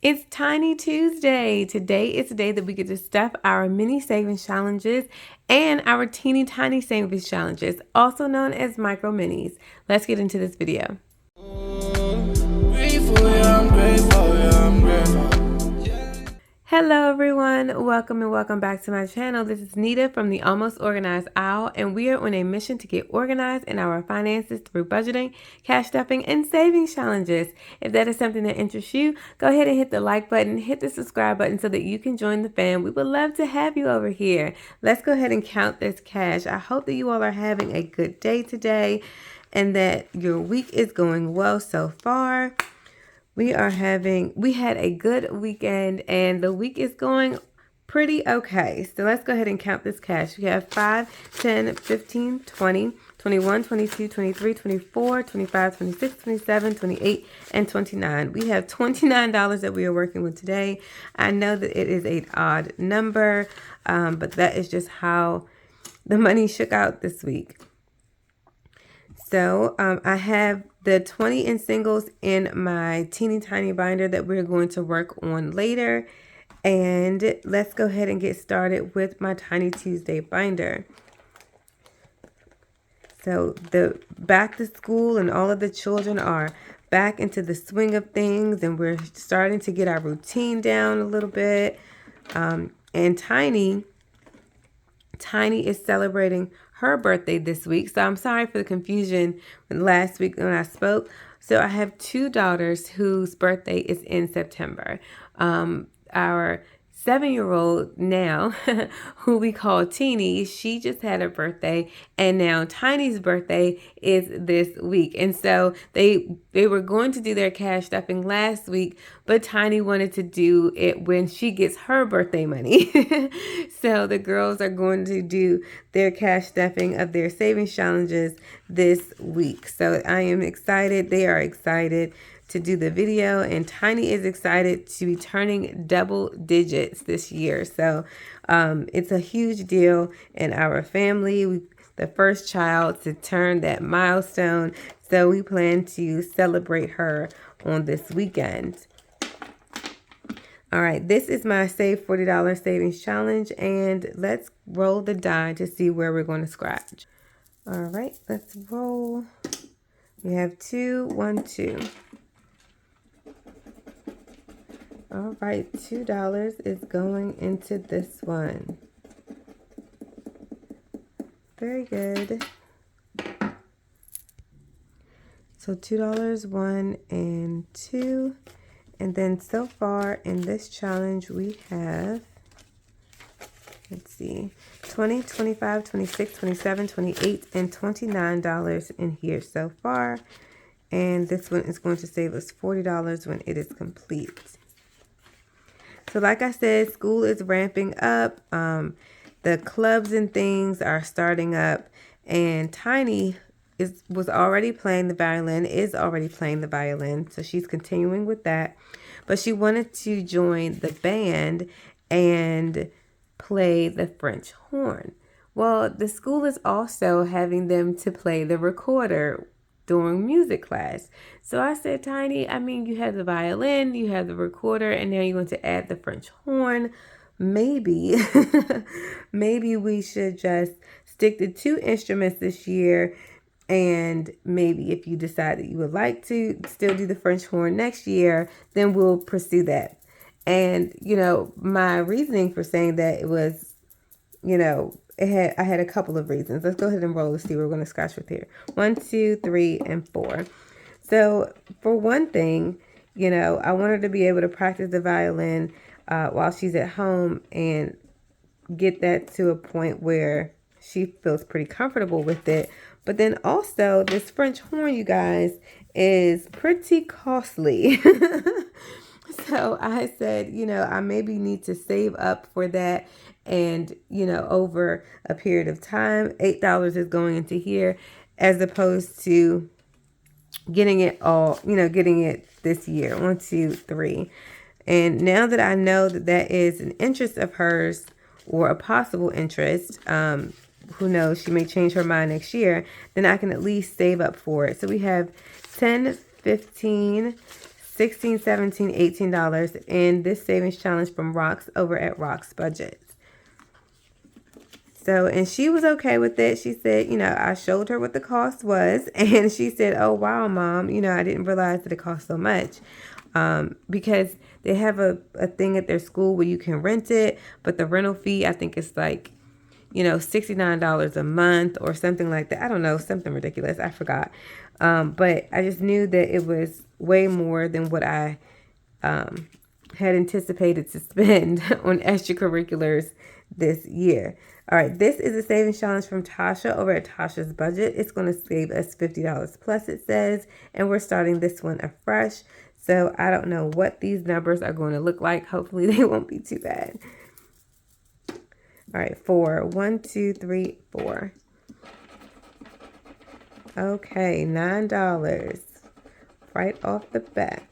It's Tiny Tuesday. Today is the day that we get to stuff our mini savings challenges and our teeny tiny savings challenges, also known as micro minis. Let's get into this video. Hello everyone, welcome and welcome back to my channel. This is Nita from the Almost Organized Owl, and we are on a mission to get organized in our finances through budgeting, cash stuffing, and savings challenges. If that is something that interests you, go ahead and hit the like button, hit the subscribe button so that you can join the fam. We would love to have you over here. Let's go ahead and count this cash. I hope that you all are having a good day today and that your week is going well so far. We had a good weekend and the week is going pretty okay. So let's go ahead and count this cash. We have 5, 10, 15, 20, 21, 22, 23, 24, 25, 26, 27, 28, and 29. We have $29 that we are working with today. I know that it is an odd number, but that is just how the money shook out this week. So I have the 20 in singles in my teeny tiny binder that we're going to work on later. And let's go ahead and get started with my Tiny Tuesday binder. So the back to school and all of the children are back into the swing of things, and we're starting to get our routine down a little bit. And Tiny is celebrating her birthday this week. So I'm sorry for the confusion last week when I spoke. So I have two daughters whose birthday is in September. Our 7-year-old now, who we call Teeny, she just had her birthday, and now Tiny's birthday is this week. And so they were going to do their cash stuffing last week, but Tiny wanted to do it when she gets her birthday money. So the girls are going to do their cash stuffing of their savings challenges this week. So I am excited. They are excited to do the video, and Tiny is excited to be turning double digits this year. So it's a huge deal in our family. The first child to turn that milestone. So we plan to celebrate her on this weekend. All right, this is my Save $40 Savings Challenge, and let's roll the die to see where we're going to scratch. All right, let's roll. We have 2, 1, 2. All right, $2 is going into this one. Very good. So $2, 1, and 2. And then so far in this challenge, we have, let's see, 20, 25, 26, 27, 28, and $29 in here so far. And this one is going to save us $40 when it is complete. So like I said, school is ramping up. The clubs and things are starting up. And Tiny was already playing the violin, is already playing the violin. So she's continuing with that. But she wanted to join the band and play the French horn. Well, the school is also having them to play the recorder during music class. So I said, Tiny, I mean, you have the violin, you have the recorder, and now you're going to add the French horn. Maybe, maybe we should just stick to 2 instruments this year. And maybe if you decide that you would like to still do the French horn next year, then we'll pursue that. And, you know, my reasoning for saying that it was, you know, I had a couple of reasons. Let's go ahead and roll to see what we're going to scratch with here. 1, 2, 3, and 4. So for one thing, you know, I want her to be able to practice the violin while she's at home and get that to a point where she feels pretty comfortable with it. But then also this French horn, you guys, is pretty costly. So I said, you know, I maybe need to save up for that. And, you know, over a period of time, $8 is going into here as opposed to getting it all, you know, getting it this year. 1, 2, 3. And now that I know that that is an interest of hers or a possible interest, who knows, she may change her mind next year, then I can at least save up for it. So we have 10, 15, $16, $17, $18 in this savings challenge from Rox over at Rox Budgets. So, and she was okay with it. She said, you know, I showed her what the cost was, and she said, oh, wow, Mom, you know, I didn't realize that it cost so much. Because they have a thing at their school where you can rent it, but the rental fee, I think it's like, you know, $69 a month or something like that. I don't know, something ridiculous. I forgot. But I just knew that it was way more than what I had anticipated to spend on extracurriculars this year. All right, this is a savings challenge from Tasha over at Tasha's Budget. It's going to save us $50 plus, it says, and we're starting this one afresh. So I don't know what these numbers are going to look like. Hopefully they won't be too bad. All right, 4. 1, 2, 3, 4. Okay, $9 right off the bat.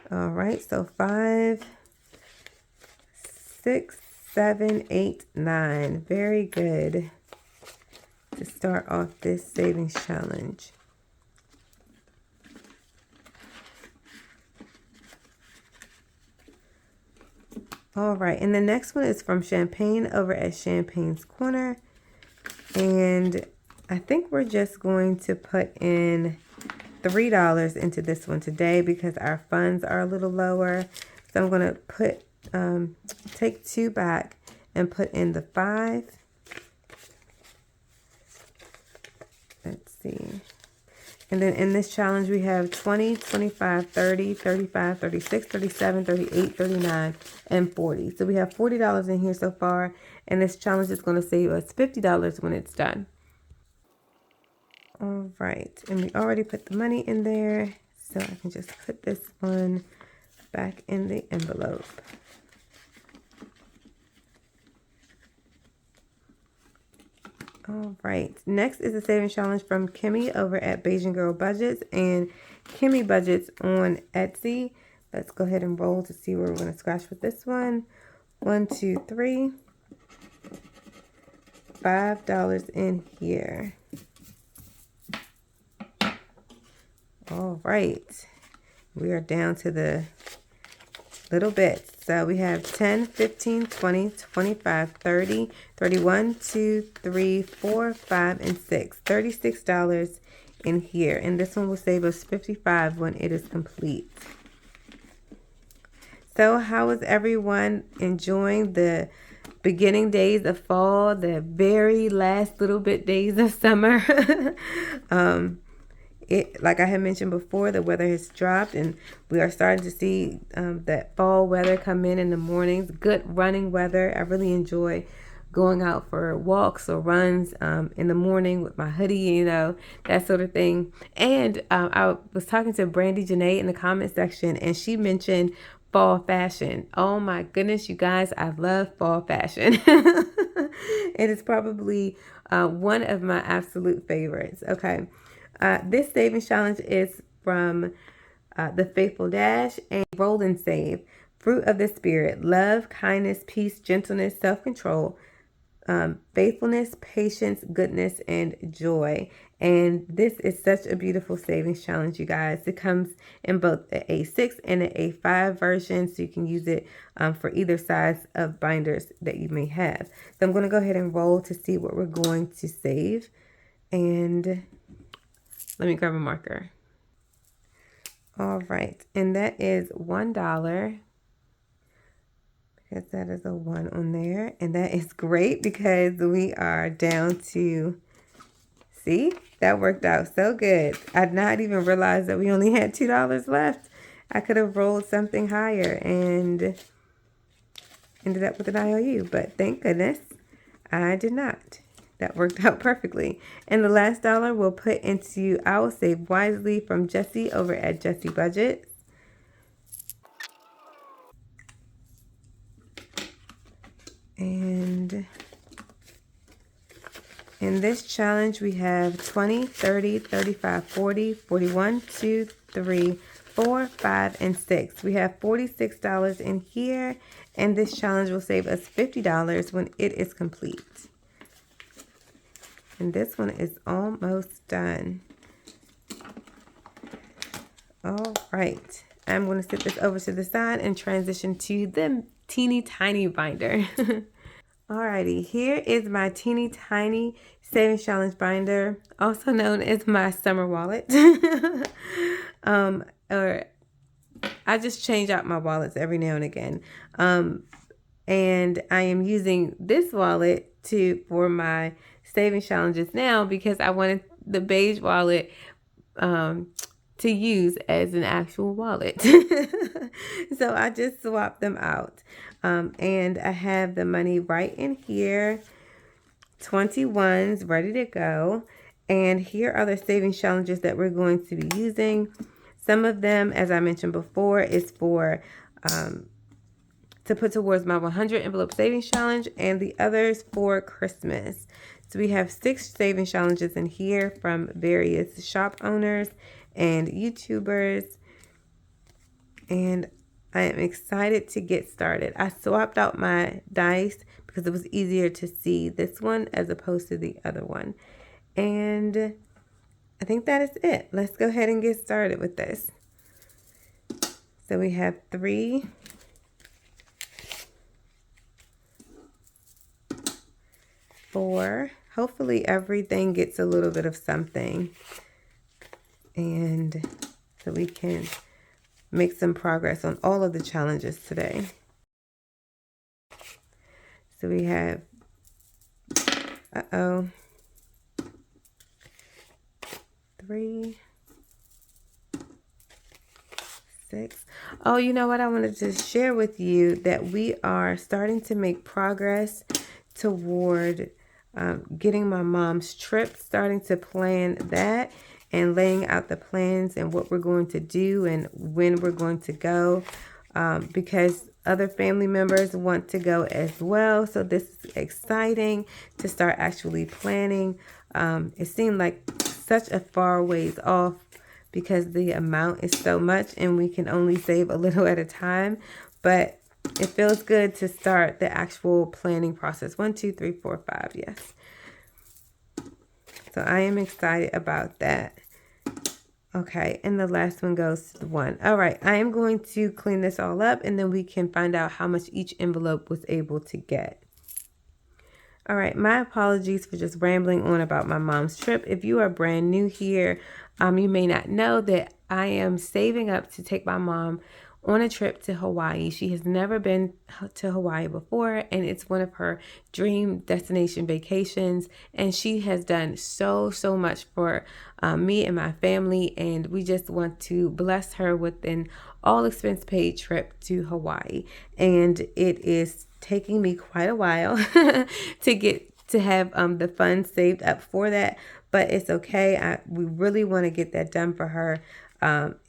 All right, so 5, 6, 7, 8, 9. Very good to start off this savings challenge. All right, and the next one is from Champagne over at Champagne's Corner. And I think we're just going to put in $3 into this one today because our funds are a little lower. So I'm going to put take 2 back and put in the 5. Let's see. And then in this challenge we have 20, 25, 30, 35, 36, 37, 38, 39, and 40. So we have $40 in here so far, and this challenge is going to save us $50 when it's done. All right, and we already put the money in there, so I can just put this one back in the envelope. All right, next is a savings challenge from Kimmy over at Beijing Girl Budgets and Kimmy Budgets on Etsy. Let's go ahead and roll to see where we're going to scratch with this one. 1, 2, 3. $5 in here. All right, we are down to the little bits. So we have 10, 15, 20, 25, 30, 31, 2, 3, 4, 5, and 6. $36 in here. And this one will save us $55 when it is complete. So how is everyone enjoying the beginning days of fall, the very last little bit days of summer? Like I had mentioned before, the weather has dropped and we are starting to see that fall weather come in the mornings. Good running weather. I really enjoy going out for walks or runs in the morning with my hoodie, you know, that sort of thing. And I was talking to Brandy Janae in the comment section, and she mentioned fall fashion. Oh my goodness, you guys, I love fall fashion. It is probably one of my absolute favorites. Okay. This savings challenge is from The Faithful Dash and Roll and Save. Fruit of the Spirit: love, kindness, peace, gentleness, self-control, faithfulness, patience, goodness, and joy. And this is such a beautiful savings challenge, you guys. It comes in both the A6 and the A5 version, so you can use it for either size of binders that you may have. So I'm going to go ahead and roll to see what we're going to save. And let me grab a marker. All right, and that is $1. Because that is a 1 on there. And that is great because we are down to, see, that worked out so good. I'd not even realized that we only had $2 left. I could have rolled something higher and ended up with an IOU, but thank goodness I did not. That worked out perfectly. And the last dollar we'll put into I Will Save Wisely from Jessie over at Jessie Budgets. And in this challenge, we have 20, 30, 35, 40, 41, 2, 3, 4, 5, and 6. We have $46 in here, and this challenge will save us $50 when it is complete. And this one is almost done. All right. I'm going to set this over to the side and transition to the teeny tiny binder. Alrighty, here is my teeny tiny savings challenge binder, also known as my summer wallet. Or I just change out my wallets every now and again. And I am using this wallet for my savings challenges now because I wanted the beige wallet to use as an actual wallet. So I just swapped them out. And I have the money right in here, 21s ready to go. And here are the savings challenges that we're going to be using. Some of them, as I mentioned before, is for to put towards my 100 envelope savings challenge, and the others for Christmas. So we have 6 savings challenges in here from various shop owners and YouTubers, and I am excited to get started. I swapped out my dice because it was easier to see this one as opposed to the other one. And I think that is it. Let's go ahead and get started with this. So we have 3, 4. Hopefully everything gets a little bit of something, and so we can make some progress on all of the challenges today. So we have 3, 6. Oh, you know what? I wanted to share with you that we are starting to make progress toward getting my mom's trip, starting to plan that and laying out the plans and what we're going to do and when we're going to go, because other family members want to go as well. So this is exciting to start actually planning. It seemed like such a far ways off because the amount is so much and we can only save a little at a time, but it feels good to start the actual planning process. 1, 2, 3, 4, 5. Yes. So I am excited about that. Okay. And the last one goes to the 1. All right. I am going to clean this all up and then we can find out how much each envelope was able to get. All right, my apologies for just rambling on about my mom's trip. If you are brand new here, you may not know that I am saving up to take my mom on a trip to Hawaii. She has never been to Hawaii before, and it's one of her dream destination vacations. And she has done so much for me and my family, and we just want to bless her with an all expense paid trip to Hawaii. And it is taking me quite a while to have the funds saved up for that, but it's okay. We really want to get that done for her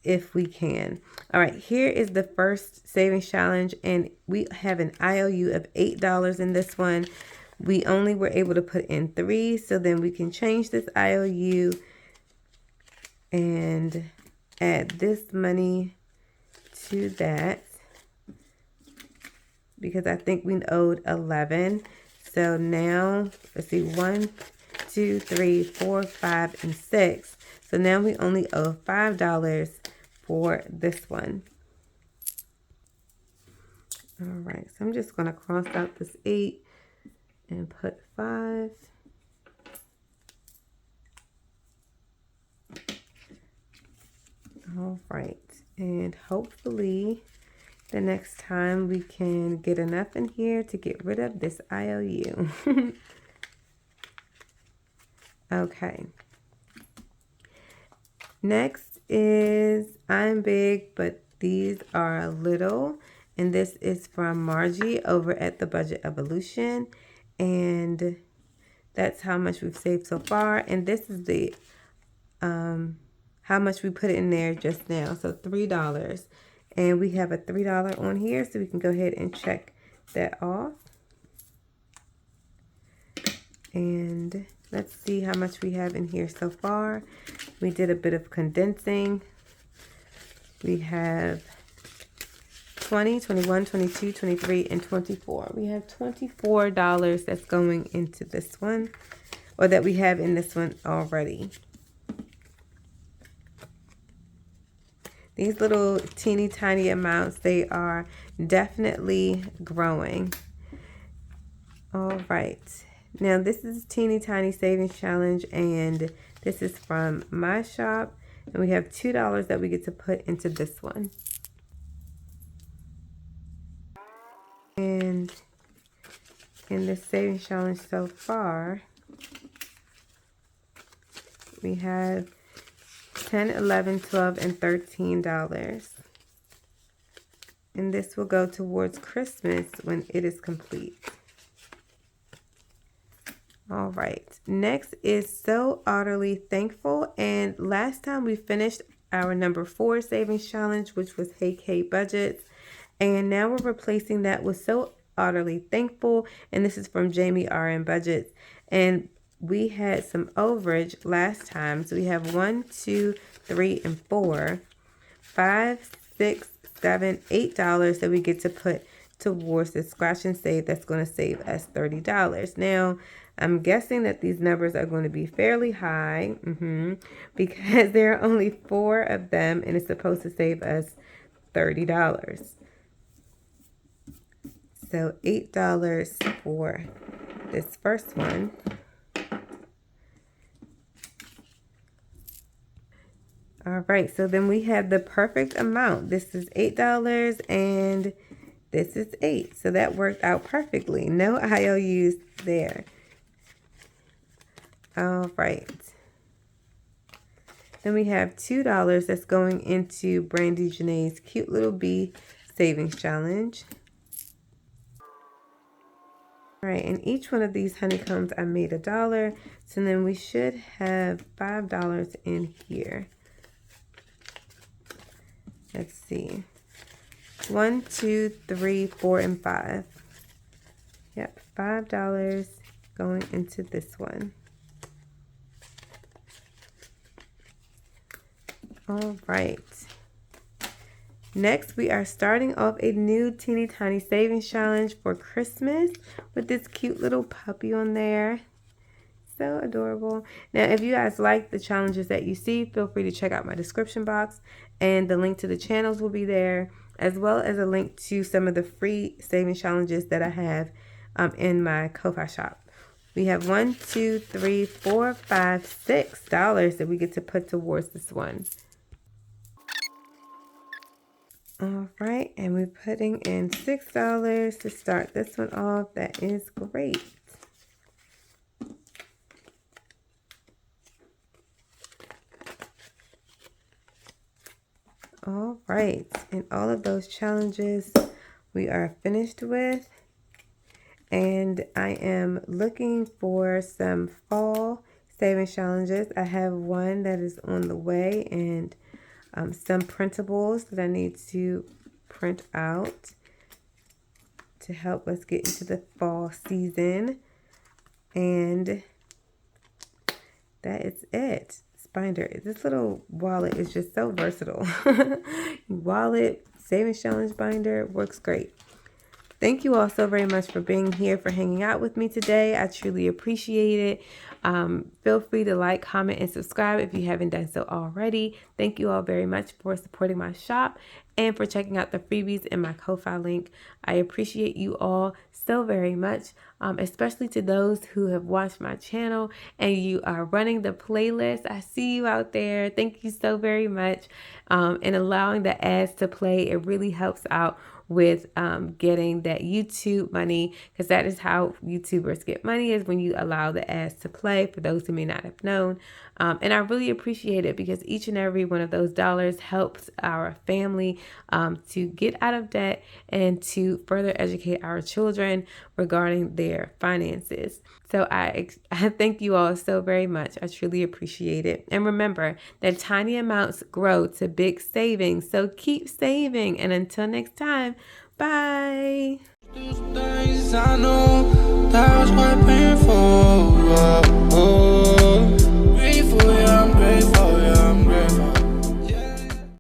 if we can. All right, here is the first savings challenge, and we have an IOU of $8 in this one. We only were able to put in 3, so then we can change this IOU and add this money to that, because I think we owed 11. So now, let's see, 1, 2, 3, 4, 5, and 6. So now we only owe $5 for this one. All right, so I'm just going to cross out this 8 and put 5. All right, and hopefully the next time we can get enough in here to get rid of this IOU. Okay. Next is I'm Big, but these are little. And this is from Margie over at the Budget Evolution. And that's how much we've saved so far. And this is the how much we put in there just now. So $3. And we have a $3 on here, so we can go ahead and check that off. And let's see how much we have in here so far. We did a bit of condensing. We have 20, 21, 22, 23, and 24. We have $24 that's going into this one. or that we have in this one already. These little teeny tiny amounts, they are definitely growing. All right. Now this is teeny tiny savings challenge, and this is from my shop, and we have $2 that we get to put into this one. And in this savings challenge so far, we have $10, $11, $12, and $13. And this will go towards Christmas when it is complete. All right, next is So Utterly Thankful. And last time we finished our number 4 savings challenge, which was Hey Kate Budgets. And now we're replacing that with So Utterly Thankful. And this is from Jamie RN Budgets. And we had some overage last time. So we have 1, 2, 3, and 4, 5, 6, 7, $8 that we get to put towards the scratch and save. That's going to save us $30. Now, I'm guessing that these numbers are going to be fairly high because there are only 4 of them, and it's supposed to save us $30. So $8 for this first one. All right, so then we have the perfect amount. This is $8 and this is 8. So that worked out perfectly. No IOUs there. All right. Then we have $2 that's going into Brandy Janae's Cute Little Bee Savings Challenge. All right, and each one of these honeycombs I made $1. So then we should have $5 in here. Let's see. 1, 2, 3, 4, and 5. Yep, $5 going into this one. All right. Next, we are starting off a new teeny tiny savings challenge for Christmas with this cute little puppy on there. So adorable. Now, if you guys like the challenges that you see, feel free to check out my description box, and the link to the channels will be there, as well as a link to some of the free savings challenges that I have in my Ko-Fi shop. We have 1, 2, 3, 4, 5, $6 that we get to put towards this one. All right, and we're putting in $6 to start this one off. That is great. All right, and all of those challenges we are finished with. And I am looking for some fall savings challenges. I have one that is on the way, and some printables that I need to print out to help us get into the fall season. And that is it. Binder. This little wallet is just so versatile. Wallet, savings challenge binder, works great. Thank you all so very much for being here, for hanging out with me today. I truly appreciate it. Feel free to like, comment, and subscribe if you haven't done so already. Thank you all very much for supporting my shop and for checking out the freebies in my Ko-Fi link. I appreciate you all so very much, especially to those who have watched my channel and you are running the playlist. I see you out there. Thank you so very much. And allowing the ads to play, it really helps out with getting that YouTube money, because that is how YouTubers get money, is when you allow the ads to play, for those who may not have known. And I really appreciate it, because each and every one of those dollars helps our family to get out of debt and to further educate our children regarding their finances. So I thank you all so very much. I truly appreciate it. And remember that tiny amounts grow to big savings. So keep saving. And until next time, bye. I know that was quite painful.